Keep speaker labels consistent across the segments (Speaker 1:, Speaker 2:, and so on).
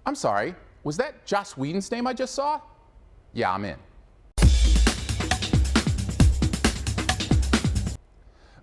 Speaker 1: I'm sorry, was that Joss Whedon's name I just saw? Yeah, I'm in.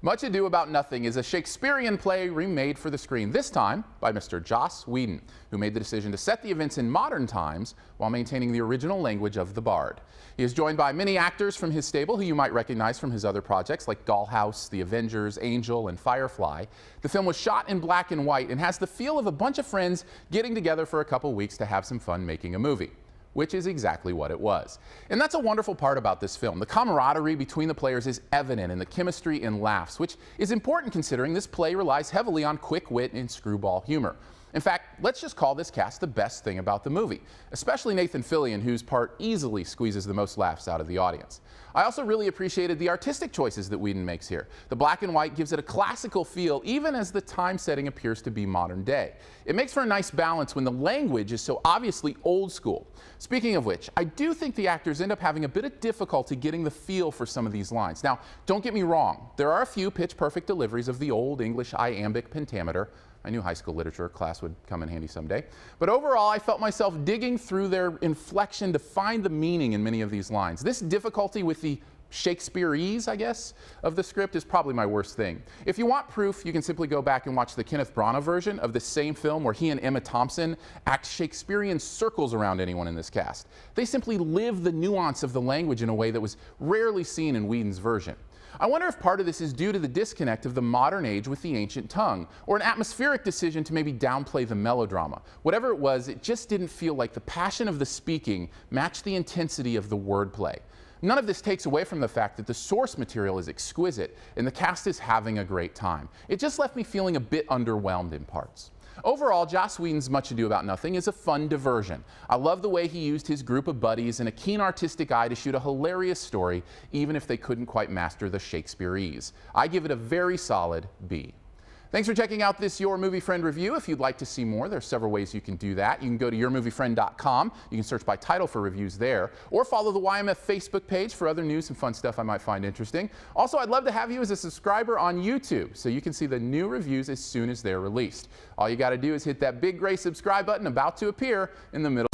Speaker 1: Much Ado About Nothing is a Shakespearean play remade for the screen, this time by Mr. Joss Whedon, who made the decision to set the events in modern times while maintaining the original language of the bard. He is joined by many actors from his stable who you might recognize from his other projects like Dollhouse, The Avengers, Angel, and Firefly. The film was shot in black and white and has the feel of a bunch of friends getting together for a couple weeks to have some fun making a movie, which is exactly what it was. And that's a wonderful part about this film. The camaraderie between the players is evident in the chemistry and laughs, which is important considering this play relies heavily on quick wit and screwball humor. In fact, let's just call this cast the best thing about the movie, especially Nathan Fillion, whose part easily squeezes the most laughs out of the audience. I also really appreciated the artistic choices that Whedon makes here. The black and white gives it a classical feel, even as the time setting appears to be modern day. It makes for a nice balance when the language is so obviously old school. Speaking of which, I do think the actors end up having a bit of difficulty getting the feel for some of these lines. Now, don't get me wrong, there are a few pitch-perfect deliveries of the old English iambic pentameter. I knew high school literature class would come in handy someday. But overall, I felt myself digging through their inflection to find the meaning in many of these lines. This difficulty with the Shakespearean, I guess, of the script is probably my worst thing. If you want proof, you can simply go back and watch the Kenneth Branagh version of the same film where he and Emma Thompson act Shakespearean circles around anyone in this cast. They simply live the nuance of the language in a way that was rarely seen in Whedon's version. I wonder if part of this is due to the disconnect of the modern age with the ancient tongue, or an atmospheric decision to maybe downplay the melodrama. Whatever it was, it just didn't feel like the passion of the speaking matched the intensity of the wordplay. None of this takes away from the fact that the source material is exquisite and the cast is having a great time. It just left me feeling a bit underwhelmed in parts. Overall, Joss Whedon's Much Ado About Nothing is a fun diversion. I love the way he used his group of buddies and a keen artistic eye to shoot a hilarious story, even if they couldn't quite master the Shakespearean. I give it a very solid B. Thanks for checking out this Your Movie Friend review. If you'd like to see more, there's several ways you can do that. You can go to yourmoviefriend.com. You can search by title for reviews there, or follow the YMF Facebook page for other news and fun stuff I might find interesting. Also, I'd love to have you as a subscriber on YouTube so you can see the new reviews as soon as they're released. All you got to do is hit that big gray subscribe button about to appear in the middle.